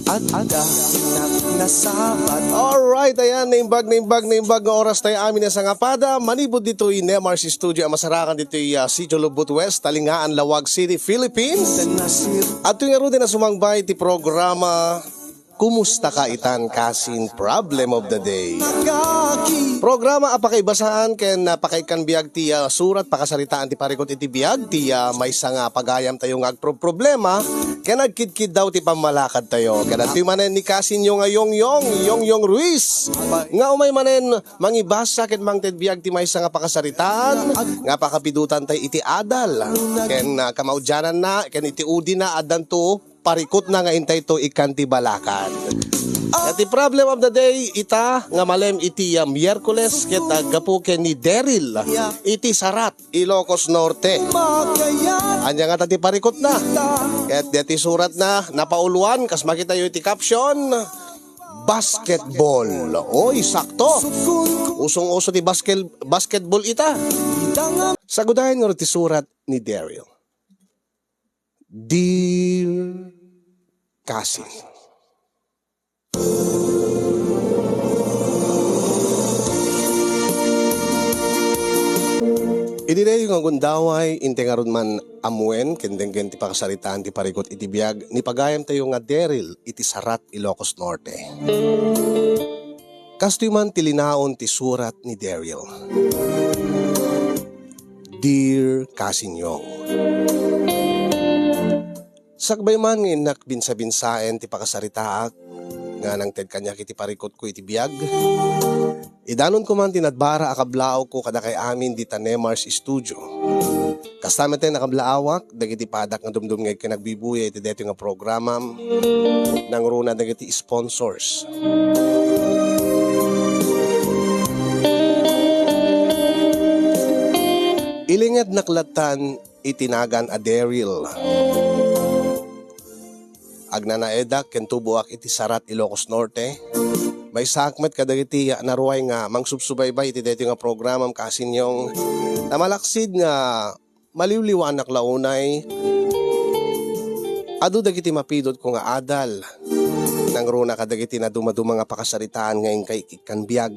at nasapat. Alright, ayan, naimbag ng oras tayo amin na sa ngapada. Manibod dito yung Nemar's Studio. Ang masarakan dito yung Sitio Lubot West, Talingaan, Lawag City, Philippines. At yung nga rin na sumangbay ti programa Kumusta Ka Itan Kasin Problem of the Day. Programa apakaibasahan ken napakaikan biag ti surat pakasaritaan ti parikot iti biag ti may nga pagayam tayo nga problema ken nagkidkid daw ti pamalakad tayo. Ken ti manen ni Kasin yung Yongyong Ruiz nga umay manen mangibasa ken mangted biag ti maysa nga pakasaritaan nga pakapidutan tay iti adal ken kamaudyanan na ken iti udi na adan to parikot na nga intay to ikanti balakan. At the problem of the day, ita nga malem iti Miyerkules ket gapu ken ni Daryl iti Sarat, Ilocos Norte. Anya nga tati parikot na. Ket deti surat na napauluan kas makita yo iti caption basketball. Oy, sakto. Usong-uso ti basketball ita. Sagudahin nga ti surat ni Daryl. Dear Kasin, idinay yung gundaway, inte nga ron man amuen, kendeng ti pakasaritaan ti parikot iti biag, ni pagayam tayo nga Daryl iti Sarat, Ilocos Norte. Kastoy man tilinaon ti surat ni Daryl. Dear Kasin Yong, sakbay man nga inak binsa-binsaen ti pakasaritaak nga nang ted kanya kiti parikot ko iti biag. Idanon ko man tinadbara akablao ko kada kay amin di Nemar's Studio. Kasama tayo nakablaawak dagiti padak nga dumdum ngay kinagbibuya iti deto nga programa nang runa dagiti sponsors. Ilingad naklatan itinagan a Daryl. Agnanaedak ken tubuak iti Sarat, Ilocos Norte. May sakmet kadagiti naruay nga mangsubsubaybay iti deti nga programam Kasin yung namalaksid nga maliwliwanak launay. Adu dagiti mapidot ko nga adal nang runa kadagiti na dumaduma nga pakasaritaan ngayon kay ikanbiag.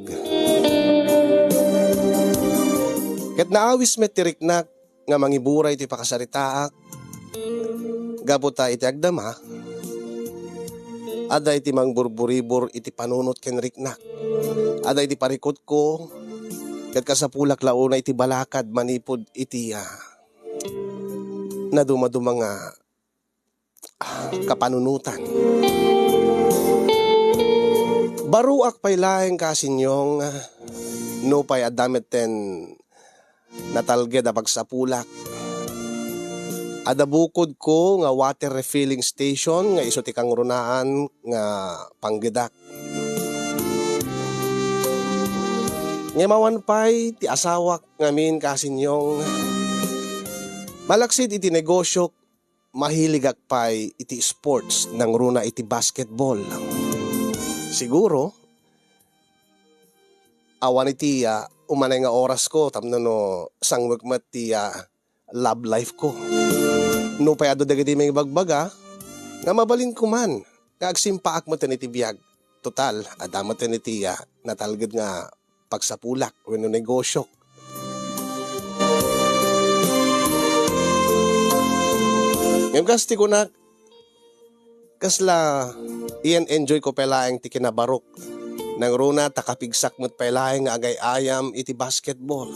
Ket naawis met tiriknak nga mangiburay iti pakasaritaak. Gabuta iti agdama. Aday iti mangburburibor iti panunot ken riknak. Aday iti parikot ko ket kasapulak launa iti balakad manipod iti na dumaduma nga kapanunutan. Baruak pay laeng Kasin yung no pay adamet ten natalged a pagsapulak. Adabukod ko nga water refilling station nga iso ti kang runaan nga panggedak. Ngemawan pay ti asawak ngamin Kasin yung malaksid iti negosyo mahiligak pay iti sports nang runa iti basketball. Siguro awan iti umanay nga oras ko tapno no sangwagmat ti love life ko. No payado dagiti may bagbaga nga mabalin ko man kagsimpaak mo iti biag. Total adama iti natalged nga pagsapulak wenno negosyo. Ngayon kasti ko na kasla iyan enjoy ko pelaeng ti kinabarok nang runa takapigsak mo't pelaeng nga agay ayam iti basketball.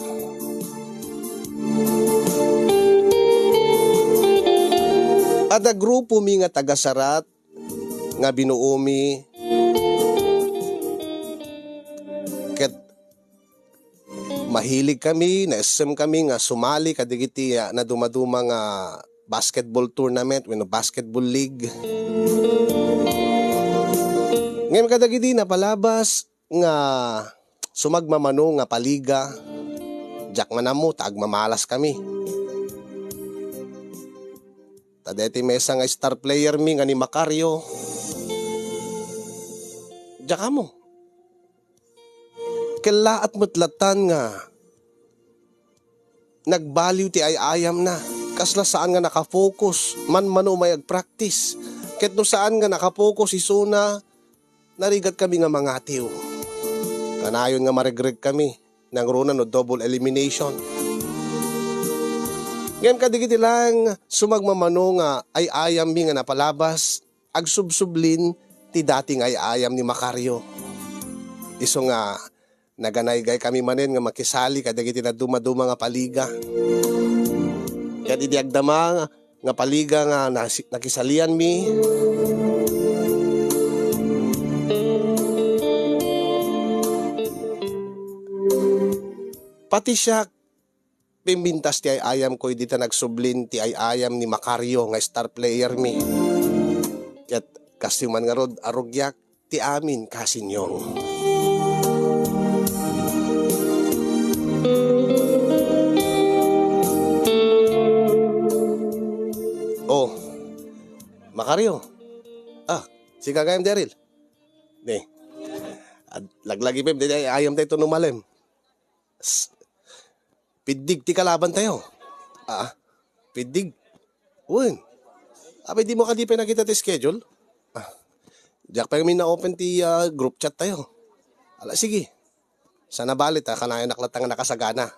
Ada grupo mi nga taga-Sarat nga binuumi ket mahilig kami, na-SM kami nga sumali kadigiti na dumaduma nga basketball tournament wenno basketball league. Ngayon kadagiti na palabas nga sumagmamano nga paliga. Jak manamo tagmamalas kami. Tadeti mesa nga star player mi nga ni Macario. Diyan mo. Kalaat mutlatan nga nagbaliw ti ayayam na. Kasla saan nga nakafocus man mano may agpractice. Ket no saan nga nakapokus isuna, narigat kami nga mga tiw. Kanayon nga maregreg kami, nang runa no double elimination. Ngayon kadigiti lang sumagmamano nga ay ayam mi nga napalabas, ag subsublin ti dating ay ayam ni Macario. Iso nga naganaygay kami manen nga makisali kadagiti na dumaduma nga paliga. Ket idi agdama nga paliga nga nakisalian mi. Pati siya pimbintas ti ay ayam ko dita nagsublin ti ay ayam ni Macario nga star player mi. Ket kasi man nga rod arugyak ti amin kasinyong. Oh, Macario. Si Kagayam Daryl. Ne. Laglagi pem, di ayam tayo numalem. Pidig ti kalaban tayo. Pidig. Uwan. Abay di mo ka di pa nakita ti schedule? Diyak pa kami na-open ti group chat tayo. Sige. Sana balit kanayan naklatang nakasagana.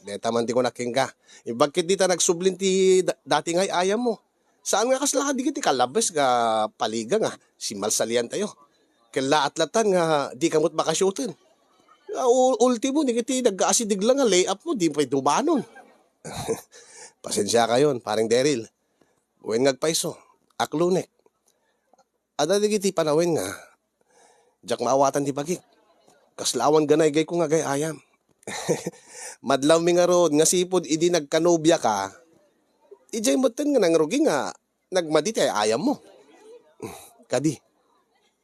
Deta man di ko nakingga. Bakit di ta nagsublin ti dating ay ayam mo? Saan nga kasla di kiti kalabas nga paliga nga. Simalsalian tayo. Kala atlatan nga di kamot makasyutin. Ultimo, di kiti nag-aasidig lang nga layup mo, di pa dumanon. Pasensya ka yun, paring Daryl. Uwin ngagpaiso, aklunek. Ada di kiti panawin nga, jak maawatan di bagik. Kaslawan ganay gay ko nga gay ayam. Madlaw mi nga rod, nga sipod idi nagkanobya ka, ijay moten nga nangrugi nga, nagmaditi ay ayam mo. Kadi,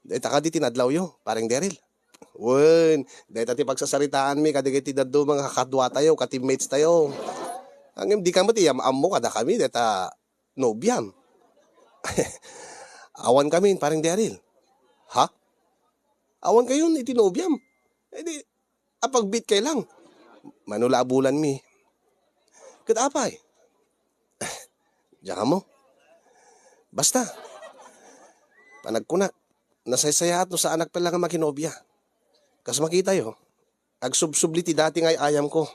dahil kadi tinadlaw yo, paring Daryl. Wen, dahil tati pagsasaritaan mi, kadigiti dado mga kakadwa tayo, ka-teammates tayo. Ang di ka mo tiyam mo kada kami, dahil nobyam. Awan kami, parang Daryl. Ha? Awan kayo, iti nobyam. Eh di, apagbit kay lang. Manula abulan mi. Katapay. Diyan mo. Basta. Panagkunak. Nasaysayahat no sa anak pala nga makinobya. Kas makita yo, agsubsubli ti dating ay ayam ko.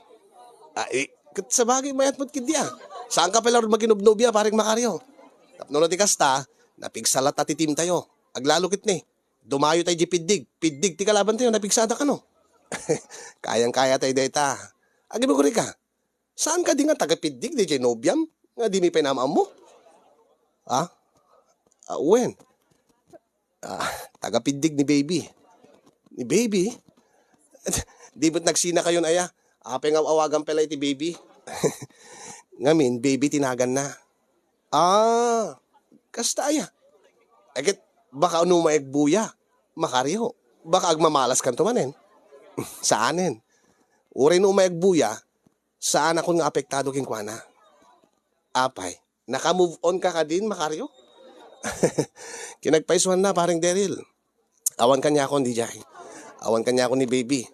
Kat sa bagay mayat mo't kidya. Saan ka pala rin maginubnobya, paring Macario? Tapno na ti kasta, napigsalat at titim tayo. Aglalukit ni. Dumayo tayo di pidig. Pidig ti kalaban tayo, napigsada ka no. Kayang-kaya tayo deta. Agibuguri ka. Saan ka di nga taga-pidig di jay nobyam? Nga di mi pinamaam mo? When? Taga-pidig ni baby. Ni baby? Di ba't nagsina kayon aya? Apeng awagan pala iti baby. Ngamin, baby tinagan na. Kasta aya. Agit, baka ano maigbuya. Macario. Baka agmamalas kan tumanen. Saanin? Uray no maigbuya, saan ako nga apektado kinkwana? Apay, naka-move on ka din, Macario? Kinagpaisuhan na, paring Daryl. Awan kanya ako, di jay. Awan kanya ako ni baby.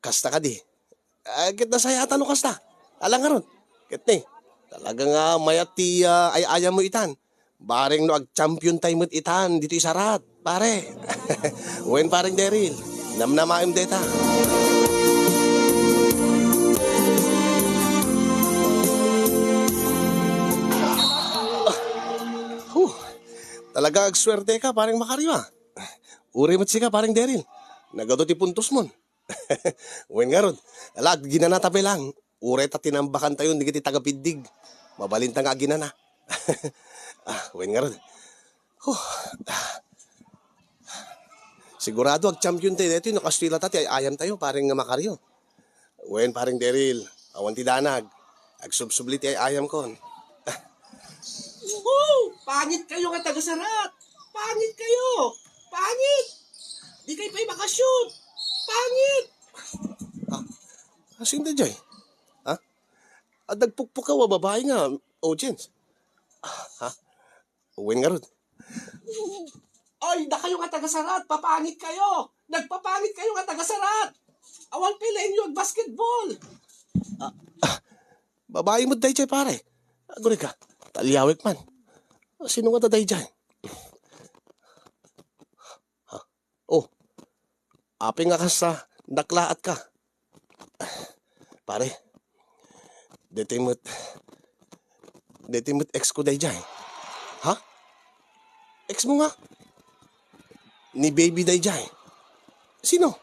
Kasta ka di. Kit na saya tanong kasta. Alang nga ron. Kit ni. Talaga nga mayat ti ay ayam mo itan. Bareng no ag-champion time mo itan. Dito isarat. Pare. Uwen paring Daryl. Namnamaim deta. Talaga agswerte ka, paring Macario. Uri mo't sika, paring Daryl. Nagado ti puntos mon. Uwen nga ron. Alag, ginanatabi lang. Uri ta tinambakan tayo, hindi kiti tagapidig. Mabalinta nga ginana. Uwen nga ron. Sigurado ag-champion tayo dito, nakastila tati, ay ayam tayo, paring Macario. Uwen, paring Daryl. Awan ti danag. Agsubsubli ti ay ayam kon. Pangit kayo nga taga-sarat. Pangit kayo. Pangit. Di kayo pa'y makashoot. Pangit. Asin da jay? Nagpukpuk ka wa babae nga, audience. Uwin nga ron. Ay, da kayo nga taga-sarat. Papangit kayo. Nagpapangit kayo nga taga-sarat. Awan pila inyo basketball. Babae mo day jay pare. Aguri ka, talyawik man. Sino nga taday dyan? Oh, api nga ka sa naklaat ka. Pare, detimot ex ko day dyan. Ha? Ex mo nga? Ni baby day dyan. Sino?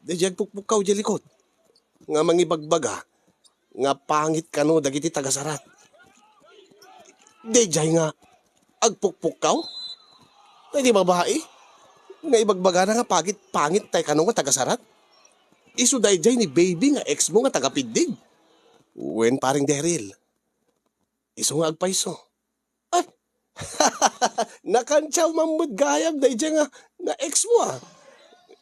Day pukpukaw di likod. Nga mangibagbaga. Nga pangit ka no, dagiti tagasarat. Day nga, agpukpukaw? Tay di babae? Nga ibagbaga na nga pangit tay ka no nga tagasarat? Isu day ni baby nga ex mo nga tagapiddig. Wen paring Daryl. Isu nga agpaiso. Ay! Nakantsaw mamud gayam day nga ex mo ah.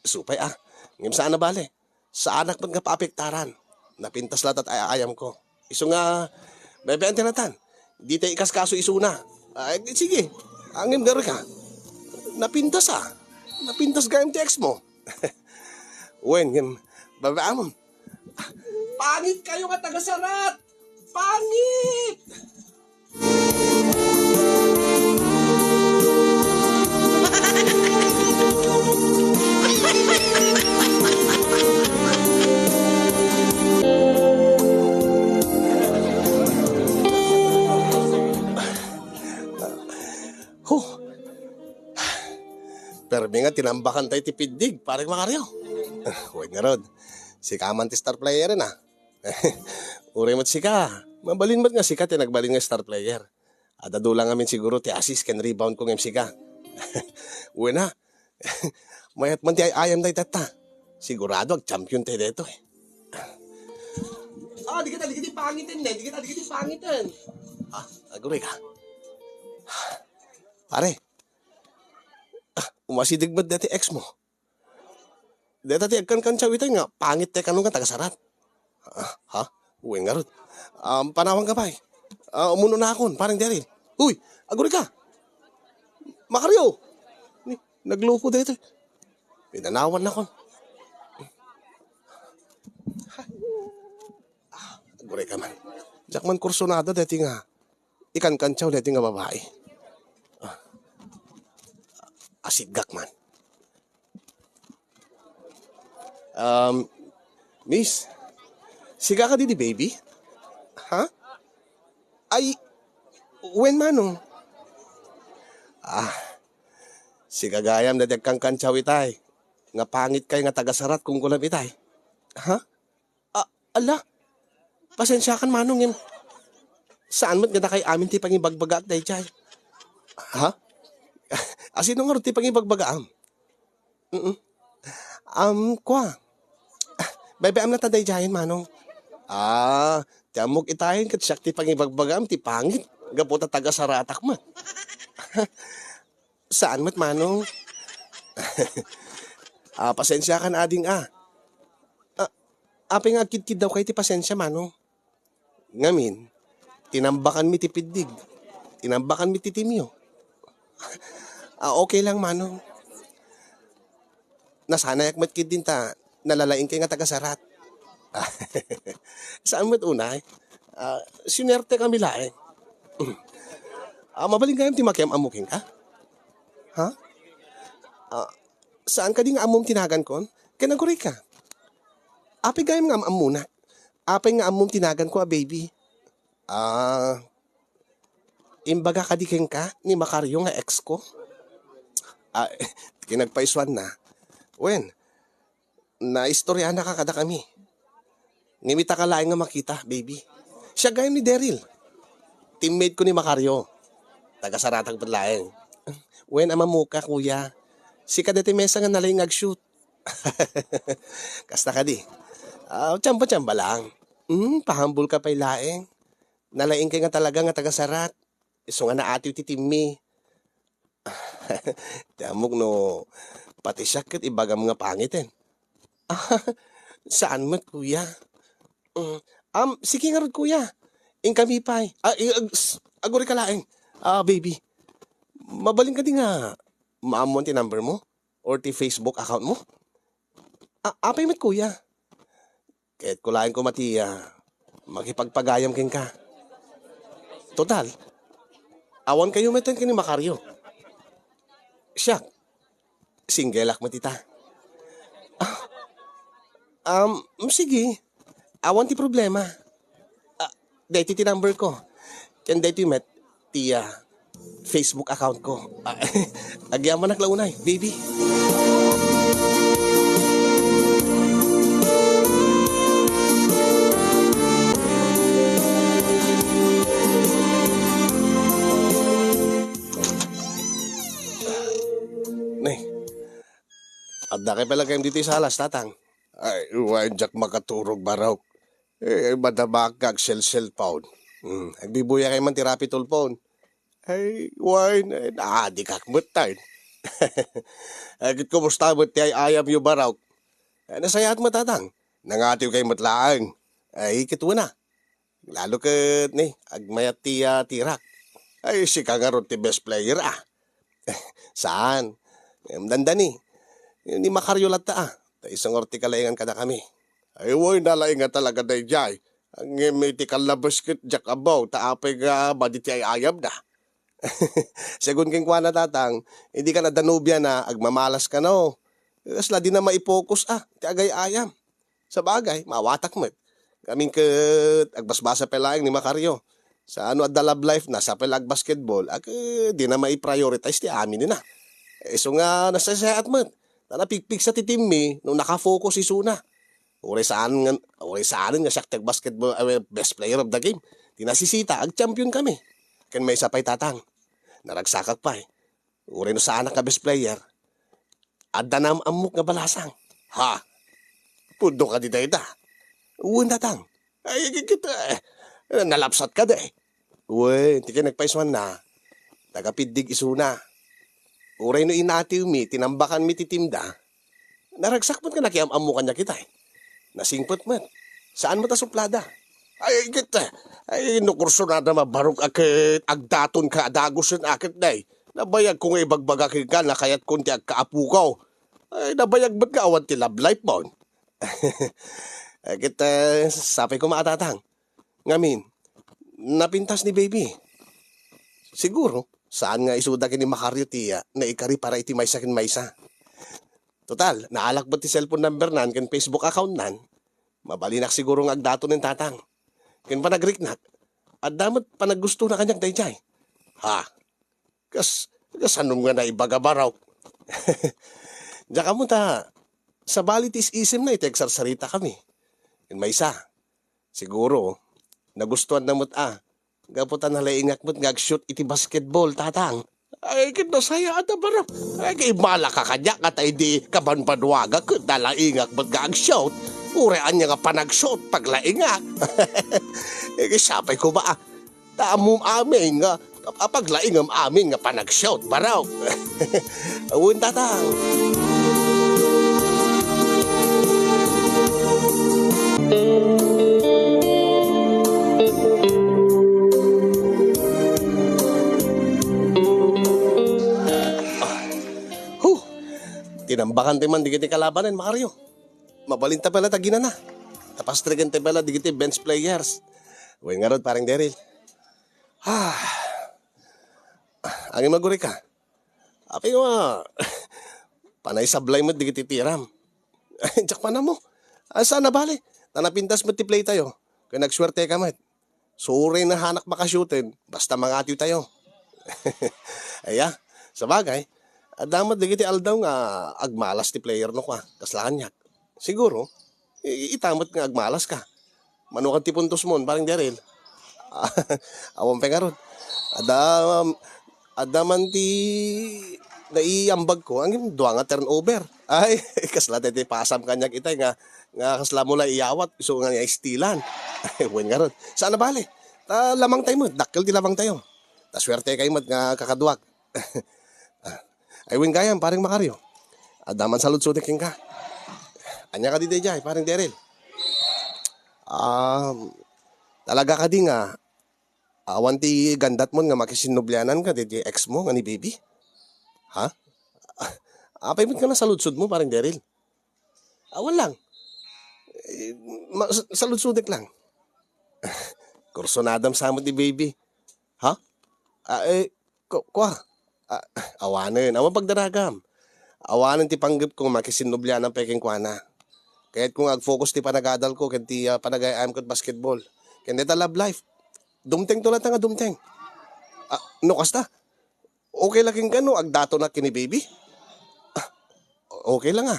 Supay ah. Ngim saan na bale? Sa anak man nga paapektaran. Napintas lahat at ayam ko. Isu nga, bebe ang tinatan. Di tayo ikaskaso isu na. Ay, sige. Angim garo ka. Napintas ah. Napintas gayam ti ex mo. Wen, ngim, bebe amon. Pangit kayo nga tagasarat! Pangit! Huh. Pero may nga tinambakan tayo tipiddig, parang makaryo. Huwag nga rod. Si Kaman ti star player na. Uri mo't sika. Mabalin mo't nga sika, tinagbalin nga star player. At adulang amin siguro ti assist can rebound ko ng sika. Uwi na. Mayat man ti ayam tayo tata. Sigurado ag champion tayo dito eh. Di kita pangitin eh. Di kita pangitin. Aguri ka. Pare. Umasidig ba't dati ex mo? Dati agkan chawitay nga, pangit tayo kanong nga tagasarat. Ha? Uwi nga rod. Panawang ka pa eh. Umuno na akon, parang Daryl. Uy, aguri ka. Makaryo. Naglupo dito. Pinanawan na kon. Aguri ka man. Diyak man kursunada dati nga. Ikan-kanchaw dati nga babae. Asigak man. Miss, siga ka di baby? Ha? Ay, when manong? Siga gayam na kang kantsaw itay. Nga pangit kay nga tagasarat kung kulam itay. Ha? Ala, pasensya kan manong yun. Saan mo't ganda kay amin ti pangibagbagak day chay? Ha? Sino nga rin ti pangibagbagaam? Kwa. Bebe am na taday jayan manong. Tiamok itahin kat siyak ti pangibagbagam ti pangit. Gaputa taga saratak mat. Saan mat manong? Pasensya kan ading Apay nga kid daw kay ti pasensya manong. Ngamin, tinambakan mi ti piddig. Tinambakan mi ti timyo. Okay lang manong. Nasanayak mat kid din ta. Nalalaing kay nga tagasarat. Saan mo't unay? Sinerte kami laeng. Mabaling kayong timakiam amukin ka? Ha? Saan ka di nga amom tinagan kon? Kinaguri ka. Api gayam nga am muna. Api nga amom tinagan ko baby. Imbaga ka di keng ka ni Makaryo nga ex ko? Kinagpaiswan na. Wen, naistorya na kakada kami. Ngimita ka laing nga makita, baby. Siya gayam ni Daryl. Teammate ko ni Makaryo. Taga-saratag padlaeng. Wen, amamuka, kuya. Si kadete mesa nga nalaing ag-shoot. Kasta ka di. Tsamba-tsamba lang. Pahambol ka pa'y laeng. Nalaing ka nga talaga nga taga-sarat. Iso nga na atiw ti timmi. Damog no, pati siya kat ibagam nga pangitin. Saan mat, kuya? Sige nga rin, kuya. Ing kami pa'y. Aguri ka laeng. Baby. Mabaling ka di nga. Maamon ti number mo? Or ti Facebook account mo? Apay mat, kuya. Kahit kulain ko mati, makipagpagayam king ka. Total. Awan kayo metan kini Makaryo. Siya, single ak matita. Sige. Awan ti problema. Dahil ti number ko. Kan dahil ti met, ti Facebook account ko. Agyaman ak launay, baby. Nay, adda kay pala kayong dito sa alas, tatang. Ay, jak makaturog baraw. Madabak kag cellphone. Agbibuya kay man ti rapid phone. Ay, wine, di kakmut tayo. Agit kumusta mo ti ay ayam yu baraw. Nasayat mo, tatang. Nangatiw kay matlaang. Ay, kituwa na. Lalo kat, agmayat ti tirak. Ay, si kangarot ti best player Saan? Dandani. Ni Makaryo lata isang orti kalaingan ka na kami. Ay, woy, nalaingan talaga na jay. Ang may tikal na basket jak abaw, taapay ka baditi ay ayam na. Segun king kwa na tatang, hindi ka na danubya na agmamalas ka no. Kasla di na maipokus ti agay ayam. Sa bagay, mawatak mo. Kaming agbasbasa pelaing ni Makaryo. Sa at the love life na sa pelag basketball, di na mai-prioritize ti amin na. So nga, nasasayat mo. Napigpig sa titim mi, nung nakafocus si Suna. Uray saan nga siya basketball best player of the game. Tinasisita, ag-champion kami. Kan may sapay tatang. Naragsakak pa Uray no saan ka best player. Adda na amok nga balasang. Ha? Pundo ka di dayda. Uwan tatang. Ay, kita nalapsat ka da Uy, hindi ka nagpaiswan na. Tagapidig isuna. Uray no inatiw mi, tinambakan mi titimda. Naragsakpot ka na kiyam-amu kanya kita Nasingpot man. Saan mo ta suplada? Ay, kita. Ay, nukurso na na mabarog akit. Agdaton ka, adagusin akit na Nabayag kong ibagbaga ka na kaya't kunti agkaapukaw. Ay, nabayag ba't ka awan ti love life mo? Ay, kita, sapay ko maatatang. Ngamin, napintas ni baby. Siguro, saan nga isuda ni Makaryo tiya na ikari para iti maysa kin maysa. Total, naalakbot ti cellphone number nan ken Facebook account nan. Mabalinak siguro ng agdato ng tatang. Ken panagriknak, at damat panaggusto na kanyang dayjay. Ha? Kasanong nga na ibagabaraw. Diyan ka mo ta, sa balitis isim na iteksar-sarita kami. Ken maysa, siguro, nagustuhan na mo't gaputan na laingak mo't ngag-shoot iti basketball, tatang. Ay, kinasaya at barap. Ay, kay mala ka kanya ka tayo di kabanpadwaga kung nalaingak mo't ngag-shoot. Urean niya nga panag-shoot pag laingak. Ay, sapay ko ba taamum amin nga paglaingam amin nga panag-shoot, baraw. Awin, tatang. Tinambakan ti man digiti kalabanan, Makaryo. Mabalinta pala tagina na. Tapos trigan ti pala digiti bench players. Uy nga rod, parang Daryl. Angin maguri ka. Api mo panay sablay mo digiti tiram. Diyak pa na mo. Saan na bali? Nanapintas mo ti play tayo. Kaya nagswerte ka mat. Suri na hanak makasyutin. Basta mangatiw tayo. Aya, sa bagay. At damat digiti aldaw nga agmalas ti player no ka. Kaslanyak. Siguro, itamot nga agmalas ka. Manukan ti puntos mo, parang Daryl. Awang pengarod. Adaman ti naiambag ko, ang duwa nga turnover. Ay, kasla ti pasam kanyak itay nga kasla mo na iyawat, iso nga niya istilan. Ay, wen nga ron. Saan na bali? Lamang tayo mo, dakkel ti lamang tayo. Taswerte kayo mo nga kakaduwag. Ay, wen kayam, parang Makaryo. Adaman sa lutsutik ka. Anya ka di day, parang Daryl. Talaga ka di nga, awan ti gandat mo nga makisinubyanan ka, di ex mo nga ni baby. Ha? Apay mo ka na sa lutsud mo, parang Daryl. Awan lang. Sa lutsudik lang. Kurso na adam samot ni baby. Ha? Kwa, ah, awanin, awan pagdaragam. Awanin ti panggap ko makisinublia ng peking kwa na. Kahit kung ag-focus ti panagadal ko, kanti panagayam ko basketball. Kanti ta love life. Dumteng to lang nga dumteng. No kasta? Okay lang ka no, agdato na kini baby? Okay lang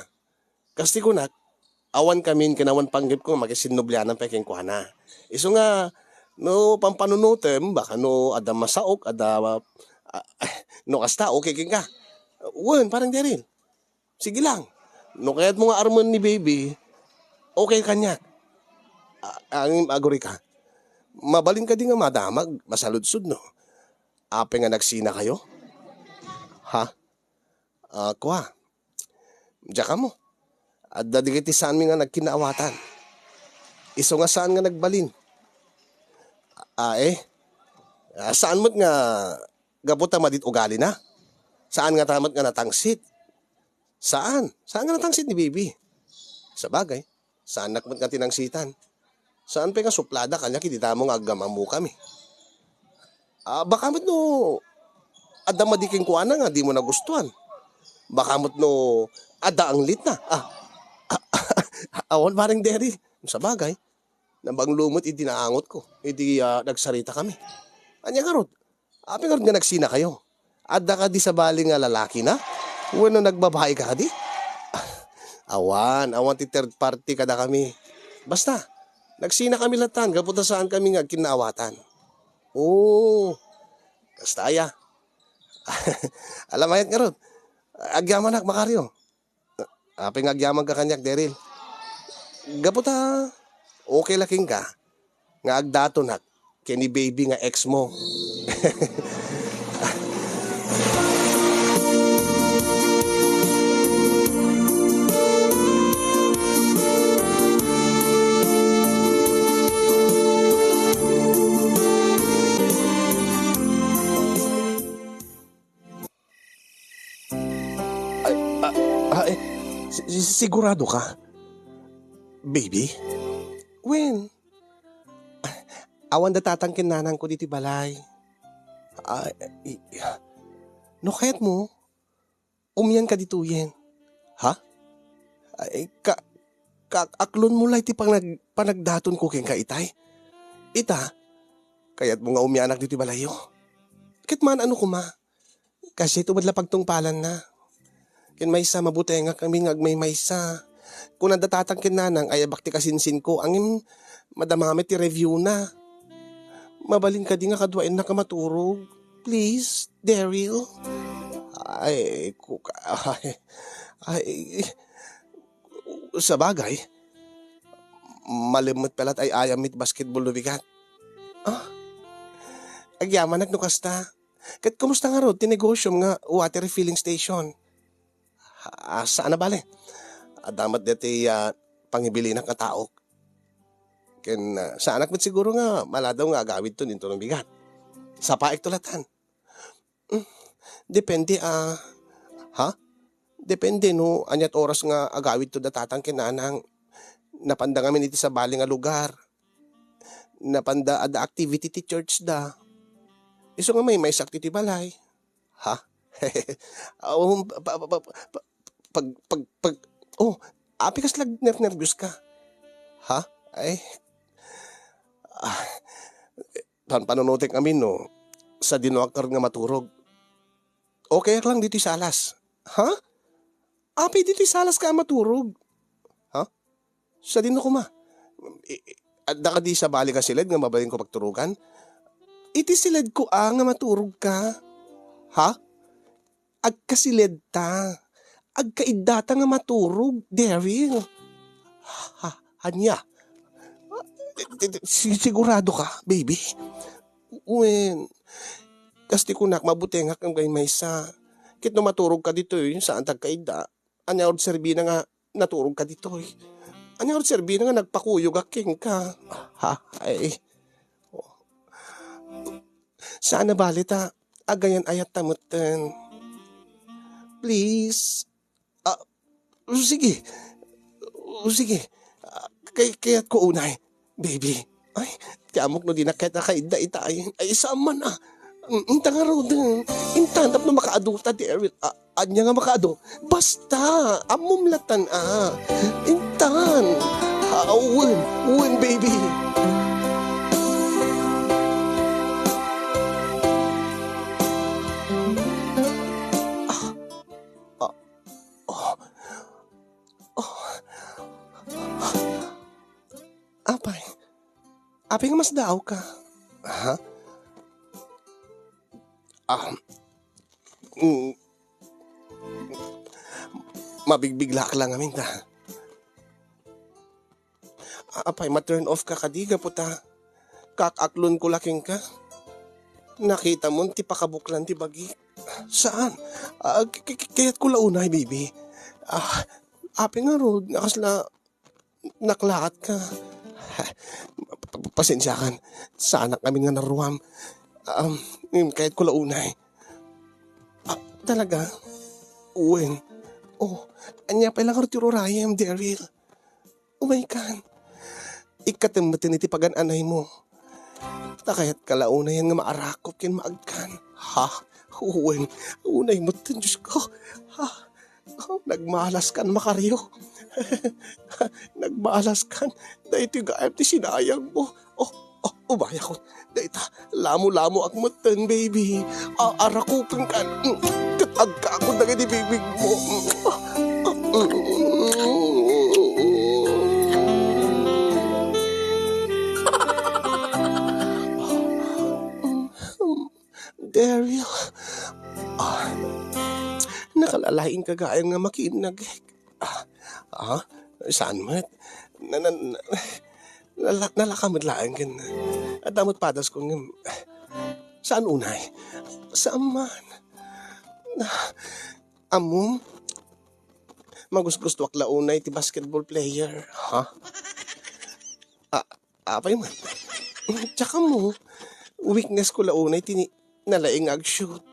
Kasi ko na, awan kami kinawan panggap ko makisinublia ng peking kwa na. Iso nga, no pampanunutem, baka no ada masaok, ada no kasta, okay king ka. Wen, parang di rin. Sige lang. No kaya't mga armon ni baby, okay kanya. Ang aguri ka. Mabalin ka din nga madamag, masaludsud no. Ape nga nagsina kayo? Ha? Kwa. Diyan ka mo. At dadigiti saan mi nga nagkinaawatan. Iso nga saan nga nagbalin. Saan mo't nga gaputa madit ugali na? Saan nga tamat nga natangsit? Saan? Saan nga natangsit ni baby? Sa bagay, saan nakmat nga tinangsitan? Saan pa nga suplada kanya kitita mo nga agamamu kami? Baka mo't no, ada madiking kuana nga di mo nagustuhan. Baka mo't no, ada ang lit na. Awan parang deri. Sa bagay, nabang lumot itinaangot ko. Nagsarita kami. Anya nga rod, api nga rod nga nagsina kayo. Ada ka di sa bali nga lalaki na? Wano nagbabae ka di? Awan ti third party kada kami. Basta, nagsina kami latan, kapunta saan kami nga kinaawatan. Basta ya. Alam ayat nga rod, agyaman nak makaryo. Aping agyaman ka kanyak, Daryl. Gaputa, okay laking ka. Nga agdato nak, kini baby nga ex mo. Sigurado ka? Baby? When? Awan da tatangkin nanang ko diti balay. No kahit mo, umiyan ka dituyen. Ha? Aklon mo lang ti panagdaton ko king ka itay. Ita, kaya't mo nga umiyanak diti balayo. Kit man ano kuma? Kasi ito madla pagtungpalan na. Kin maysa mabuti nga kami nga agmay maysa. Kung nadatatangkin nanang ay bakti kasinsin ko, angin madamamit ti review na. Mabalin ka di nga kadwain na kamaturog. Please, Daryl. Sa bagay, malimot palat ay ayamit basketball lubigat. Agyaman nagnukasta. Kat kumusta nga rod, tinegosyo nga water refilling station. Saan na bale? Damat dati pangibili ng kataok. Saan nakmat siguro nga maladaw nga agawid to nito ng bigat. Sa paik tulatan. Depende Depende no, anyat oras nga agawid to datatang kinanang napanda nga iti sa bali nga lugar. Napanda ada activity ti church da. Iso nga may sakti ti balay. Ha? Api kas lag nervyos ka. Ha? Panunutik kami no, sa dinwakar nga maturog. Okay lang dito sa alas. Ha? Api dito sa alas ka maturog. Ha? Sa dino ko ma. Adda ka di sa bali ka silid nga mabalin ko pagturugan. Iti silid ko nga maturog ka. Ha? Agkasilid ta. Agkaidata nga maturog, Daryl. Anya? Sigurado ka, baby? Kasti ko nak mabuti nga kang gay maysa. Kit no maturog ka dito saan tagkaida. Anya or serbina nga naturog ka dito Anya or serbina nga nagpakuyog aking ka. Saan na balita? Agayan ayat tamutan. Please. Sige. Kaya't ko unay, baby. Ay, tiamok no di na kahit nakaida ita ay isa man Inta nga raw din. Intandap na makaadulta, Daryl. Anya nga makaado. Basta, amumlatan Intan. Win, baby. Apay. Apay nga mas daw ka. Ha? Mabigbigla ka lang amin ta. Apay, ma-turn off ka kadiga po ta. Kakaklon ko laking ka. Nakita mo, ti pakabuklan ti bagi. Saan? Kaya't ko launay, baby. Apay nga road, nakasla, naklaat ka. Pasensya kan. Sana kami nga naruam. Kaya't ko launay. Talaga? Uwin. Anya pa lang arturo rayam, Daryl. Umay kan. Ikatimatin iti pagan-anay mo. Takayat kalauna yan nga maarakop yan maagkan. Uwin. Unay mo tin, Diyos ko. Nagmalas kan makaryo. Nagmalas kan. Dahil ito yung ti sinayang mo. Ubaya ko. Dahil lamo-lamo ak matan, baby. Arakupin kan. Katagka ako na gani, baby mo. Daryl. Nakalalaing kagayang nga makinag. Saan mo? Nalakamad laang kan. At damot padas ko ng... Saan unay? Saan man? Amom? Magus-gusto ak launay ti basketball player. Apay man. Tsaka mo, weakness ko launay ti nalaing ag-shoot.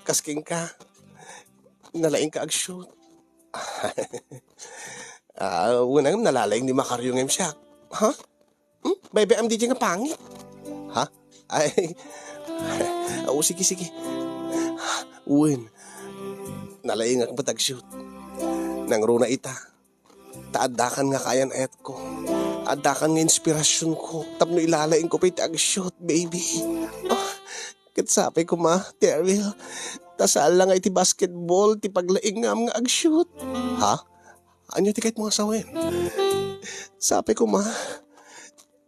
Kasking ka. Nalaing ka ag-shoot. Unang nalalaing ni Macario ngayong siya. Bebe, am di nga pangit. Sige. Uwin. Nalaing ak matag-shoot. Nang runa ita. Taadakan nga kayan et ko. Adakan nga inspirasyon ko. Tapno ilalaing ko pa iti-ag-shoot, baby. Katsapay ko Daryl. Tasal lang nga iti basketball, ti paglaing nga mga ag-shoot. Anyo ti kahit mga sawin? Sapay ko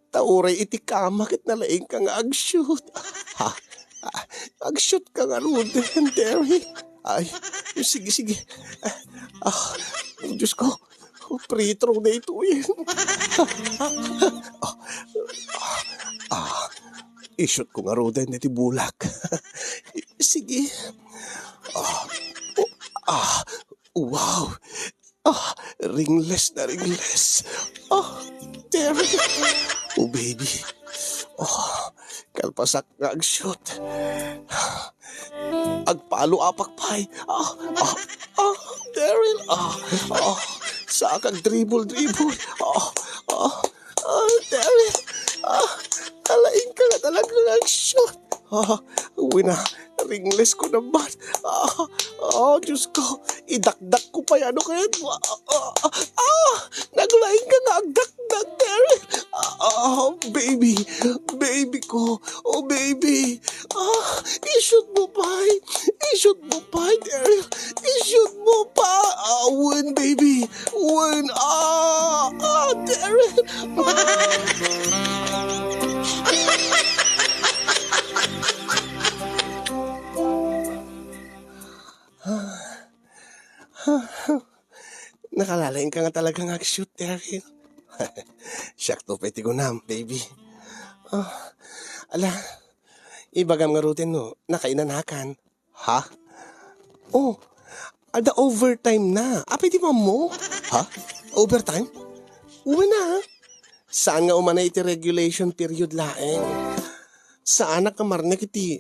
tauray iti kamakit na laing ka nga ag-shoot. Ag-shoot ka nga Ruden, Daryl. Ay, sige. Diyos ko, pre-throw na ito yun. I-shoot ko nga Ruden, iti bulak. Sige. Wow. Ringless na ringless. Daryl. Baby. Kalpasak nga ag-shoot. Agpalo apakpay. Daryl. Sa kag dribble. Daryl. Talaing ka nga talaga ag-shoot. Uwi na. Ringless ko naman. Diyos ko. Idakdak ko pa yan. Ano kaya? Naglaing ka nga agdakdak, Daryl. Baby. Baby ko. Baby. I-shoot mo pa. Daryl. I-shoot mo pa. Win, baby. Win. Daryl. Nakalalain ka nga talagang ag-shoot, Daryl. Sakto pa iti gunam, baby. Ibagam nga rutin no, nakainanakan. Ada overtime na. Apay di mo? Overtime? Uwi na. Saan nga umanay iti regulation period laeng? Saan nakamarnak iti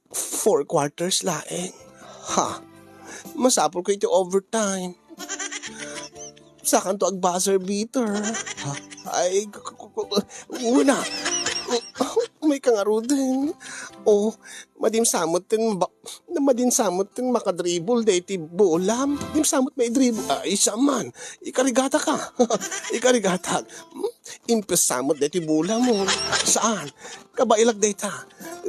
4 quarters laeng? Masapol ko iti overtime. Sakan to ag buzzer beater. Ay, una. May kangaro din. Madim samot tin madin samot tin makadribble deti bolam. Dim samot may dribble. Ay saman. Ikarigata ka. Ikarigata. Impes samot deti bolam mo. Saan? Kabailag data.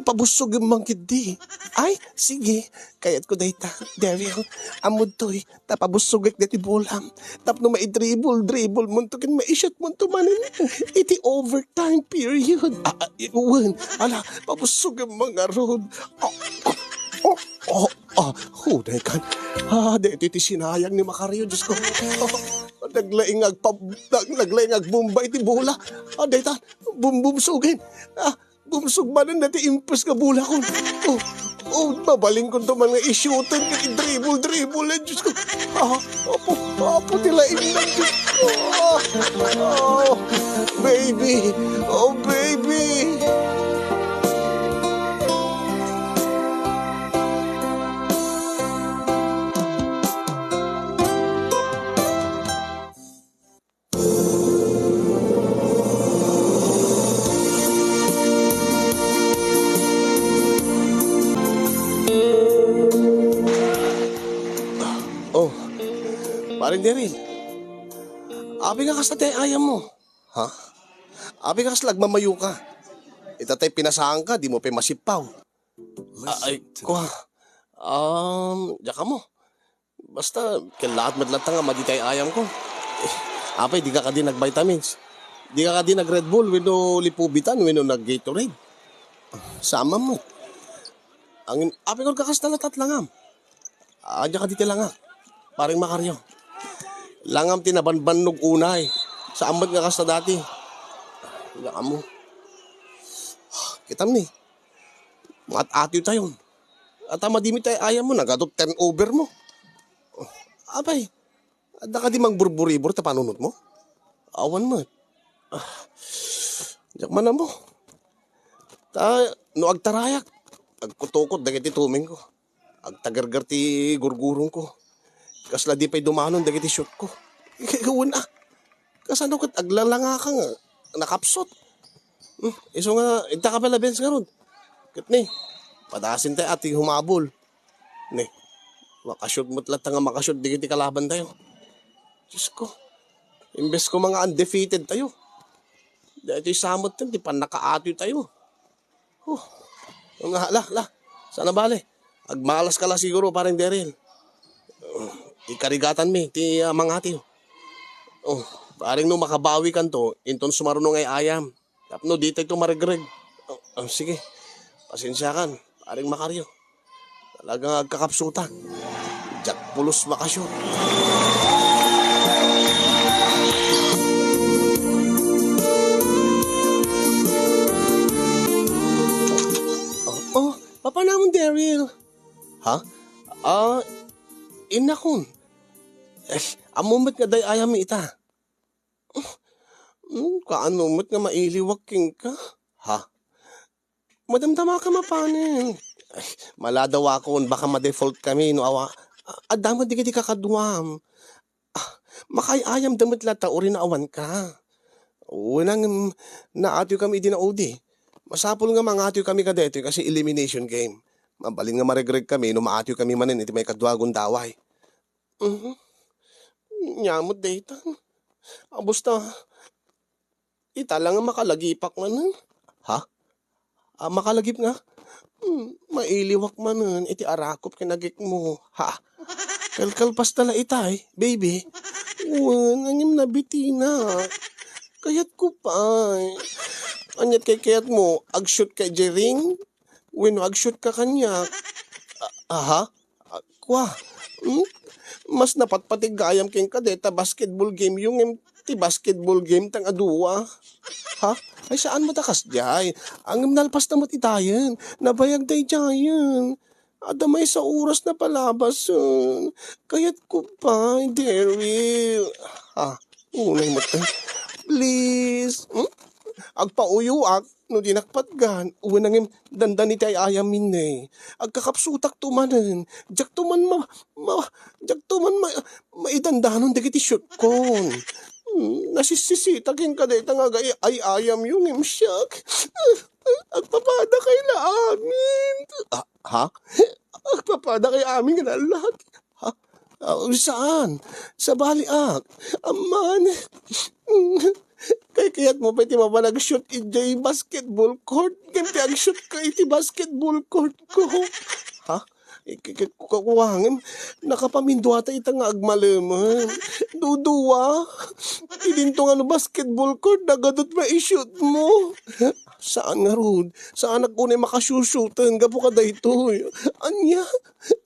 Pabusog yung mangkid di. Ay, sige. Kayat ko data. Daryl, amod to'y. Tapabusog deti bolam. Tapno may dribble mo to kin maishot mo to manin. Iti overtime period. Iwan. Ala, pabusog yung mga road. Huday kan. Dito iti sinayang ni Macario, Diyos ko. Naglaing bumbay ti bula. Dita, bumsugin. Bumsug manan dati impes ka bula ko. Babaling ko to mga isyutan kati dribble, Diyos ko. Apo tila inang, Diyos ko. Baby, baby. Paring Daryl, abi ka kas na ayam mo. Ha? Abi ka kas lagmamayo ka. Itatay pinasahan ka, di mo pa masipaw. Ay, kuha. Diyan mo. Basta, kailangan madlatang nga maditay ayam ko. Apay, di ka din nag-vitamins. Di ka din nag-Red Bull, wino lipubitan, wino nag-Gatorade. Sama mo. Apay ko kakas na latat langam. Diyan ka dito langam. Paring Macario. Langam tinabanbanog unay. Sa amad nga kas na dati. Langam mo. Kitam ni. Mga atyo tayo. At madimi tayo ayam mo. Nagadot 10 over mo. Abay. Ada ka di magburburibor ta panunot mo? Awan mo. Diyak man na mo. No agtarayak. Agkutukot dagiti tuming ko. Agtagargar ti gurgurong ko. Kasla di pa'y dumanon dagiti shoot ko. Ikawan Kasano kat aglalanga ka nga. Nakapsot. Iso nga, ita ka pala bens nga ron. Kat ni, padasin tayo ating humabol. Ni, makashoot mo't lahat nga makashoot digiti kalaban tayo. Diyos ko, imbes ko mga undefeated tayo. Dahil ito'y samot din, di pa nakaatoy tayo. Sana bale. Agmalas ka lang siguro parang Daryl. Ikarigatan mi, ti mga atiyo. Paring no makabawi kan to, inton sumarunong ay ayam. Tapno, di tayo marigreg. Sige, pasensya kan, paring Macario. Talagang agkakapsutan. Jack pulos makasyo. Papa namon Daryl. Ha? Inakon. Amumat nga day ayam ita. Kaano nga mailiwak king ka? Ha? Madamdama ka mapanin. Maladaw akon, baka ma-default kami, no awa. Adama di kakaduam. Makay ayam damit lata, uri na awan ka. Unang naatyo kami idinaudi. Masapol nga mga atyo kami kadete kasi elimination game. Mabalin nga maregreg kami, no maatyo kami manin, iti may kadwagon daway. Nyamot data. Abusta. Ita lang nga makalagipak man. Ha? Makalagip nga? Mailiwak man. Iti arakop kinagik mo. Ha? Kalkalpas tala itay, baby. Nangim na bitina. Kayat ko pa. Anyat kayat mo, ag-shoot kay Jering? When ag-shoot ka kanya. Aha? Kwa? Mas napatpatig gayam king kadeta basketball game yung ti basketball game tang aduwa. Ha? Ay saan mo takas jay? Ang nalpas na mo't itayan. Nabayag day jayan. Adamay sa oras na palabas. Kayat ko pa, Daryl. Ha? Unay mo tayo. Please. Agpauyo no dinakpatgan. Uwanangim dandani tay ayamin eh. Agkakapsutak tumanen. Jak tuman maidandanon dagiti shoot kon. Nasisisitagin ka dito nga ay ayam yung imsyak. Agpapada kay na amin. Ha? Agpapada kay amin nga na lalaki. Ha? Saan? Sa baliak. Aman. Kay kaya't mo pa iti mabalag-shoot iti basketball court. Ganti ang shoot ka iti basketball court ko. Ha? Kukuhangin, nakapamindwata ita nga agmalaman. Duduwa. Idinto nga no basketball court, nagadot pa i-shoot mo. Saan nga rod? Saan ako na makashoot-shootan? Gapo ka dahito. Anya?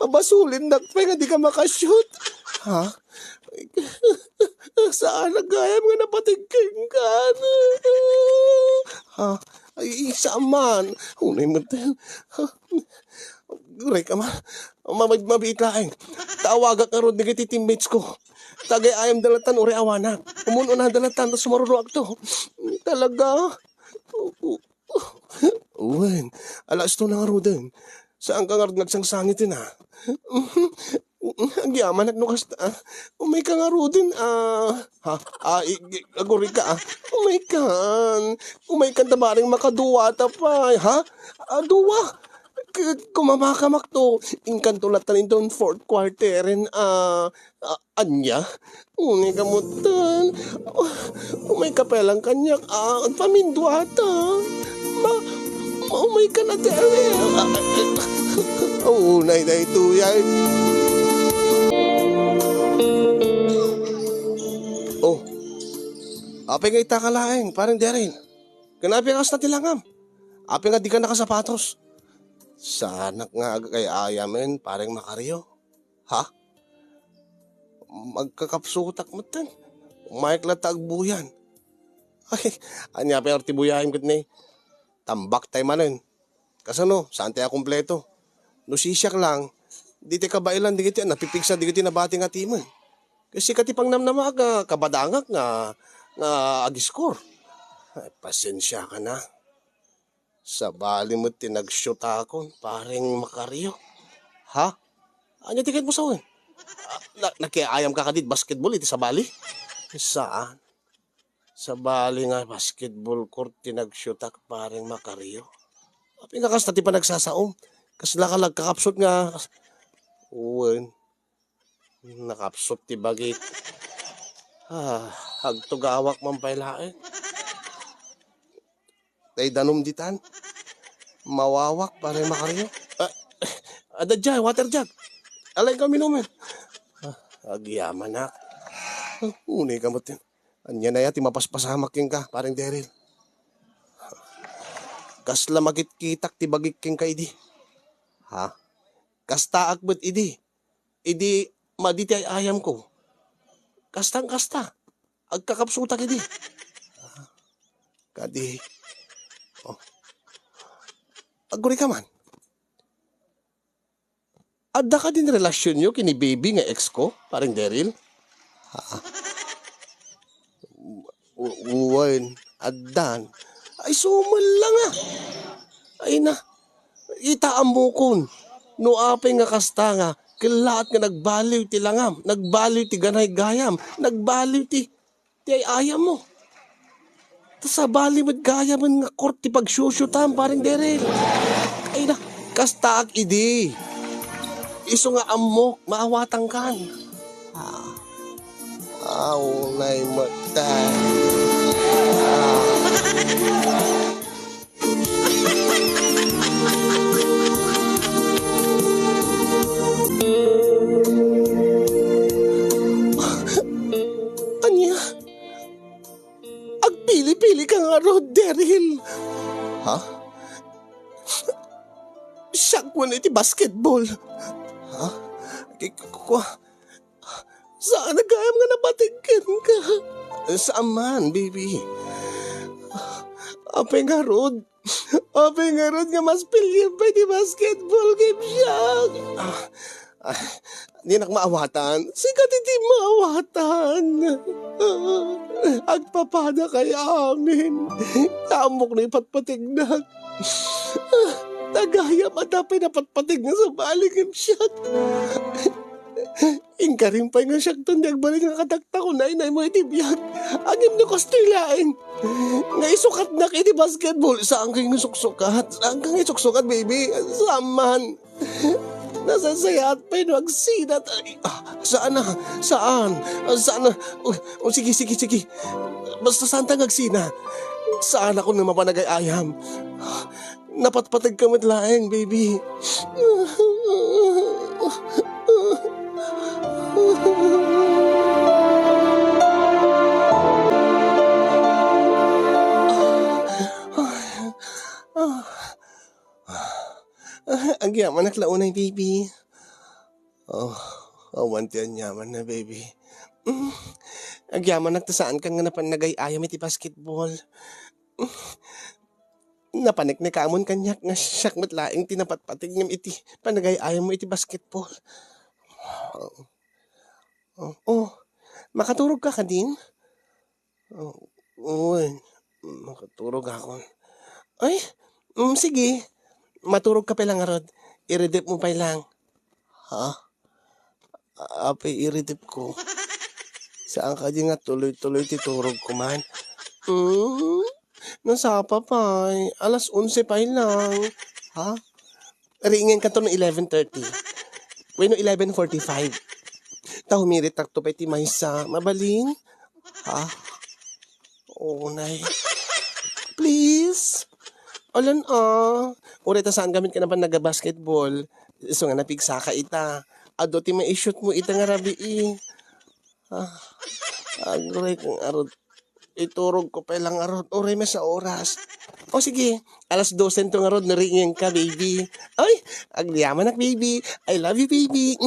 Pabasulin na pa nga di ka makashoot. Ha? Saan nagayam nga napatigking ka? Ha? Ay, isa man. Unay mo tayo. Guray ka man. Mabit laing. Tawaga ka ron, nagiti teammates ko. Tagay ayam dalatan, uri awanak. Umuno na dalatan, tapos maruluak to. Talaga? Uwan, alas to na nga ro din. Saan ka nga ron nagsangsangitin ha? Ang yaman at nukas ta. Umay ka nga ro din. Aguri ka Umay ka. Umay ka tabaring makaduwata pa. Ha? Duwa. Kumamakamak to. Ingkan tulatan ito in fourth quarter. Anya? Unay kamutan. Umay kapelang kanyak. Pamindwata. Umay ka na tere. Unay na ito yan. Oh. Apay nga itakalaing. Parang derin. Kanapi kas na tilangam. Apay nga di ka nakasapatos. Sana nga kay ayamin, parang makaryo. Ha? Magkakapsutak mo tan. Umayakla tagbuyan. Ay, anya pa yung tibuyahin ko ni. Tambak tayo manin. Kasano, saan tayo kumpleto? No sisyak lang, di tayo kabailan, di kiti, napipigsa, di kiti nabati nga timon. Kasi katipang namnama ka, kabadangak nga agiskor. Ay, pasensya ka na. Sa bali mo tinag-shoot akon, paring makaryo. Ha? Ano tiket mo sa uwan? Nakiayam ka kadit basketball iti sa bali? Saan? Sa bali nga basketball court tinag-shoot ak paring makaryo. Api nga kas tati pa nagsasaom. Kas lakalag kakapsot nga. Uwan. Nakapsot ti bagit. Hagtugawak man pailain. Tay danom ditan. Mawawak para makaryo. Ada dyan, water jug. Alay kami naman. Agyaman na. Unay ka mo tin. Anya na yati mapaspasamak king ka, parang Daryl. Kasla magit-kitak ti bagik king ka idi. Ha? Kasta akbet idi. Idi maditi ay ayam ko. Kastang-kasta. Agkakapsutak idi. Kadi. Aguri ka man. Adda ka din relasyon nyo kini baby nga ex ko, parang Daryl? Uwan, addan. Ay, sumal lang Ay na, itaam mo kun. No apay nga kasta nga, kilaat nga nagbaliw ti langam, nagbaliw ti ganay gayam, nagbaliw ti ay ayam mo. Sa bali mo't gaya man nga court ti pagsusyutan parang Daryl. Ay na, kastaak idi. Iso nga amok, maawatang kan. Unay matay. Anya? Agpili-pili ka nga Rod, Daryl. Ha? Siyak mo na iti basketball. Ha? Saan nagayam nga nabatigyan ka? Saan man, baby? Apay nga Rod. Apay nga Rod nga mas pilyan pa iti basketball game siya. Di nak maawatan. Sikat iti maawatan. Agpapada kay amin. Tamok na ipatpatignan. Tagayam at apay napatpatig na sa baligim siya. Ingka rin pa nga siya doon nagbalik nga katakta ko na inay mo itibiyag. Agim na kastilain. Nga isukat na kiti basketball. Saan kayo suksukat? Saan kayo suksukat, baby? Saman. Nasasaya at pa yun magsinat. Saan na? Saan? Saan na? Sige. Basta saan tang agsina? Saan ako na mapanagay-ayam? Napatpatag ka matlaeng, baby. Ang yaman naklaunay, baby. Awanti ang yaman na, baby. Ang yaman nagtasaan ka nga napanagay-ayam iti basketball. Napanik na kamon kanyak nga siyak matlaing tinapatpatig ngam iti panagay-ayam mo iti basketball. Makaturog ka din? Makaturog ako. Ay, sige. Maturog ka pa lang, Arod. Iredip mo pa lang. Ha? Apay iredip ko. Saan ka di nga tuloy-tuloy titurog ko man? Nasapa pa. Alas 11 pa lang. Ha? Ringin ka to ng 11:30. Bueno, 11:45. Humirit takto pa iti maysa. Mabalin? Ha? Oo, nay. Please? Alan Ureta saan gamit ka na pa nag-basketball? So nga napigsa ka ita. Ado ti ma-shoot mo ita nga rabi Agoy kong Arod. Iturog ko pa lang, Arod. Oray sa oras. O sige, alas 12 to, Arod. Naringin ka, baby. Ay, agyaman nak, baby. I love you, baby.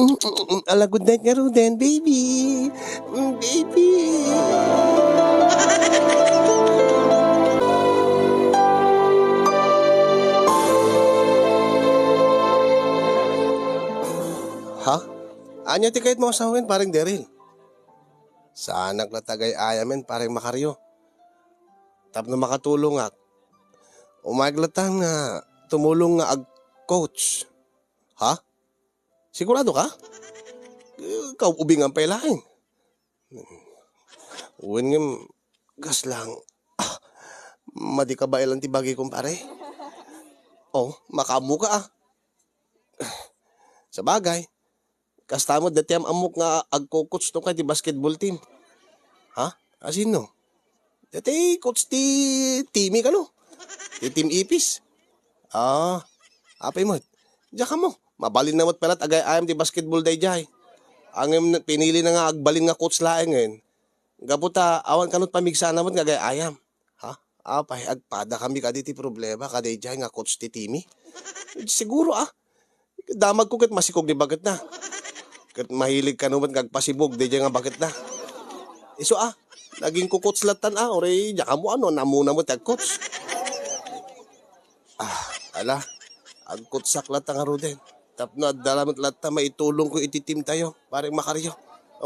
Ala, good night nga, Roden, baby. Baby. Ha? Anya ti kahit mo asawin, parang Daryl. Saan naglatagay ayamen, parang makaryo. Tapno makatulong ak. Umaglatang nga, tumulong nga ag coach. Ha? Sigurado ka? Ikaw ubing ang pailain. Uwin nga, gas lang. Madi ka ba ilang tibagi kumpare? Makamu ka Sa bagay, kasta mo dati am amok nga agko-coach to kay ti basketball team. Ha? Asino? Dati coach ti Timmy ka no? Ti Team Ipis. Apay mo. Diya ka mo. Mabalin na mo't pelat agay ayam ti basketball day jay. Ang pinili na nga agbalin nga coach laeng ngayon. Gabuta awan kanot pamigsa na mo't nga agay ayam. Ha? Apay agpada kami kadi ti problema kaday jay nga coach ti Timmy. Siguro damag ko ket masikog ni bagat na. Kat mahilig ka naman kagpasibog, di nga bakit na. Iso naging kukots latan oray, diya ka mo namuna mo tag-coach. Ala, agkotsak latan nga Roden. Tapno at dalamot latan, maitulong ko ititim tayo, parang makaryo.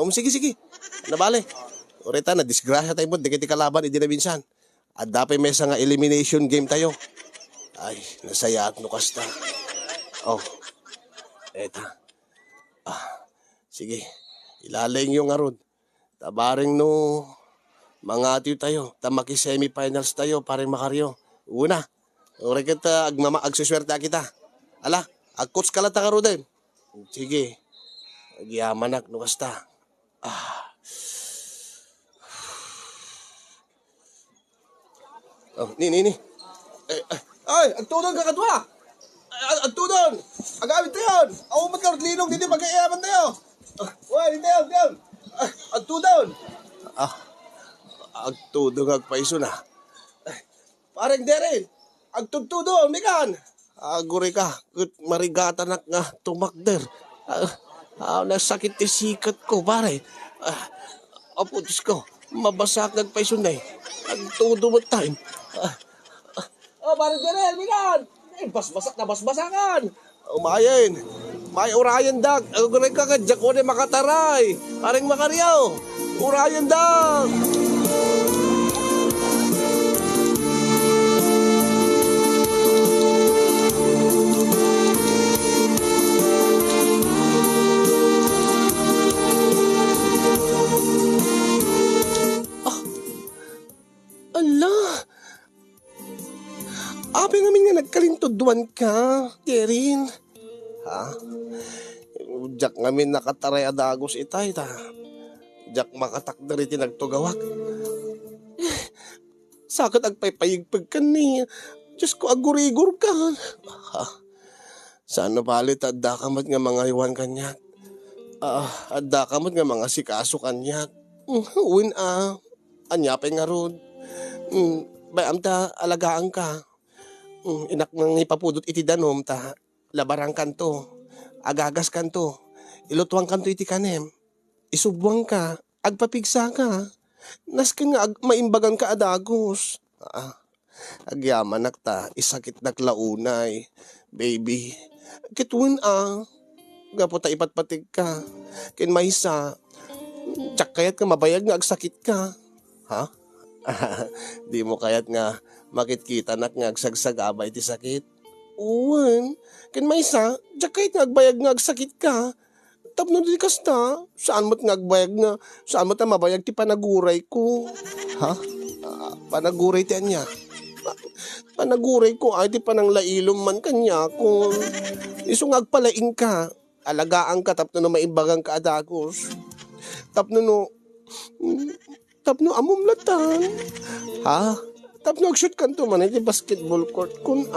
Sige. Nabale. Oreta, na-disgrasya tayo mo, di kiti kalaban, hindi na minsan. At dapat may nga elimination game tayo. Ay, nasaya at nukasta. Eta. Sige, ilaling yung Arod. Tabaring no, mga atiyo tayo. Tamaki semifinals tayo, parang makaryo. Una, oray kita, agsuswerta kita. Ala, agcoach ka lang ta Roden. Sige, agyamanak, nukasta. Ni. Ay, agtudon ka kadwa. Agtudon! Agamit tayo! Ako ka, linog dito, mag-iayaman tayo! Dito! Agtudon! Agtudon agpaiso na. Parang Daryl, agtudon, mikan! Aguri ka, marigata na nga tumakder. Nasakit ti sikat ko, pare. Diyos ko, mabasak agpaiso na Agtudon mo time. Parang Daryl, mikan! Basbasak na basbasakan. Umayin. May urayan dag. Agure ka kadyak ko na makataray. Parang makaryaw. Urayan dag. Apay ngamin nga nagkalintudwan ka, Terin. Ha? Jak ngamin nakataray adagos itay ta. Jak makatakdari tinagtugawak. Sakit agpaypayigpag ka ni. Diyos ko agurigor ka. Ha? Saan palit adda kamot nga mga iwan kanyak. Adda kamot nga mga sikaso kanyak. Uwin anyapay nga rod. Bayam ta alagaan ka. Inak nang ipapudot iti danom ta. Labarang kanto. Agagas kanto. Ilutwang kanto iti kanem. Isubwang ka. Agpapigsa ka. Naskin nga maimbagan ka adagos. Agyaman nakta. Isakit naklaunay. Baby. Kitwin Gapo ta ipatpatig ka. Kin maysa. Tsak kayat ka mabayag nga agsakit ka. Ha? Di mo kayat nga makitkita nak nga agsagsagabay ti sakit. Uwan. Kin maysa. Tsak kayat nga agbayag nga agsakit ka. Tapno di kasta. Saan mo't nga agbayag nga. Saan mo't nga mabayag ti panaguray ko. Ha? Panaguray ti anya. Panaguray ko ay ti pananglailom man kanya ko. Iso nga agpalaing ka. Alagaan ka tapno no maimbagang ka adagos. Tapno amumlatan. Ha? Tapno agshoot kanto man iti basketball court kun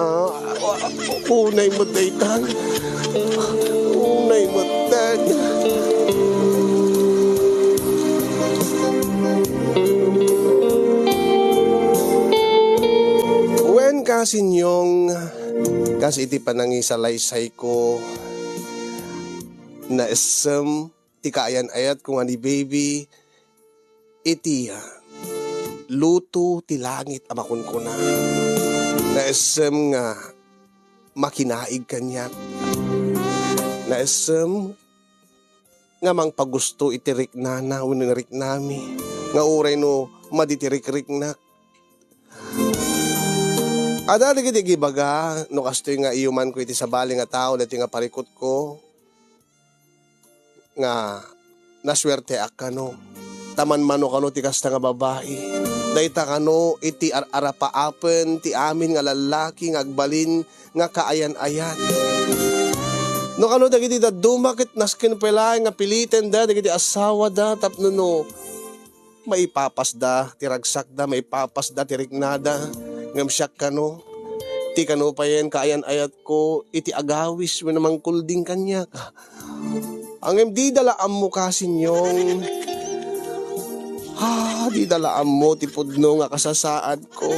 unay mo daytan. Unay mo daytan. When kasinyong kasi iti panangisalaysay ko na isem ti kaayan ayat kung ani baby iti luto ti langit amakon ko na isem nga makinaig kanyak na isem nga mang pagusto iti riknana uno riknami nga uray no maditirik-rik na. Ada digiti gibaga no kastoy nga iyuman ko iti sabali nga tao dati nga parikot ko nga naswerte akano taman mano kano ti kasta nga babae dayta kano iti arapaapen ti amin nga lalaki nga agbalin nga kaayan-ayan no kano dagiti dumakit nasken pelay nga piliten da dagiti asawa da tapno no maipapas da ti ragsak da maipapas da ti rignada ngam siyak kano ti kano pa yan kaayan-ayat ko iti agawis when namang kulding kanya ang di dalaam mo kasinyong di dalaam mo ti pudno nga kasasaad ko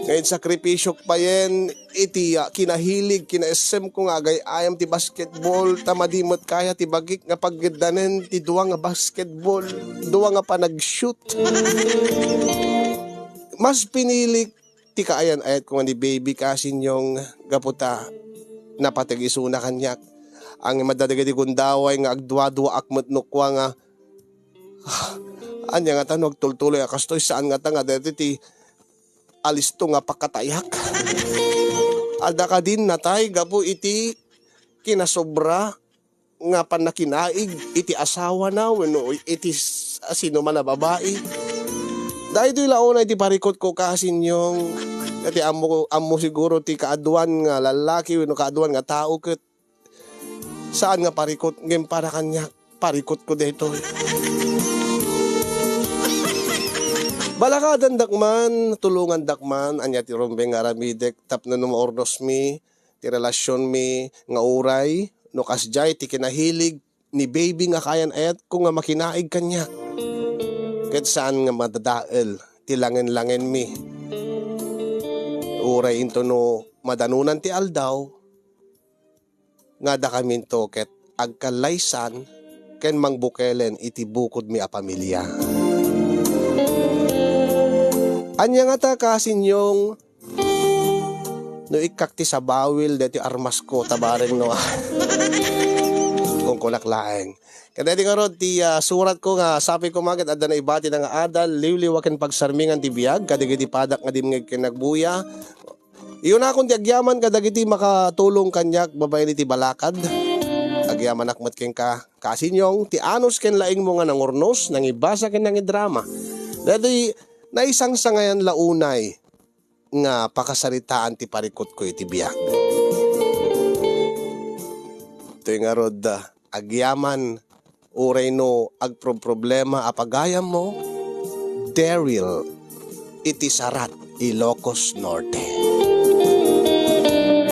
ngayon sakripisyok pa yan iti kinahilig kinaesem ko nga ayam ti basketball tamadimot kaya ti bagik nga paggedanen ti duwa nga basketball duwa nga panag-shoot mas pinilik ti kaayan ayat ko nga ni baby kasinyong gaputa napatigisuna kanyak ang madadagadi kundaway nga agdwa-dwa akmet nukwa nga anya nga tanog tultuloy akastoy saan nga tanga dati ti alisto nga pakatayak ada ka din natay gapo iti kinasobra nga panakinaig iti asawa na wenno iti sino man na babae dahil ito'y launa iti parikot ko kasinyong iti amo siguro ti kaaduan nga lalaki wenno kaaduan nga tao ket saan nga parikot ngem para kanya parikot ko dito balakadan dakman tulungan dakman anya ti rombeng aramidek tapno no maordos mi ti relasyon mi nga uray no kasjay ti kinahilig ni baby nga kayan ayat ko nga makinaig kanya ket saan nga madadael ti langen-langen mi uray into no madanunan ti aldaw nga da kamin to ket agkalaysan ken mangbukelen iti bukod mi a pamilya. Anya nga ta kasinyong no ikakti sa bawil deti armas ko tabareng no kung kulaklaeng. Kada di karod ti surat ko nga sapi ko maget adda na ibati nga adal liwliwaken pagsarmingan ti biag kadigiti padak nga dimngeg ken nagbuya. Iyon akong ti agyaman kadagiti makatulong kanyak babay ni ti balakad. Agyaman akmat ken ka kasinyong ti anos ken laing mo nga nangurnos nangibasa ken nangidrama. Dati naisang sangayan launay nga pakasaritaan ti parikot ko iti biyak. Ito nga rod, agyaman, uray no, agproblema apagayam mo, Daryl, iti Sarat, Ilocos Norte.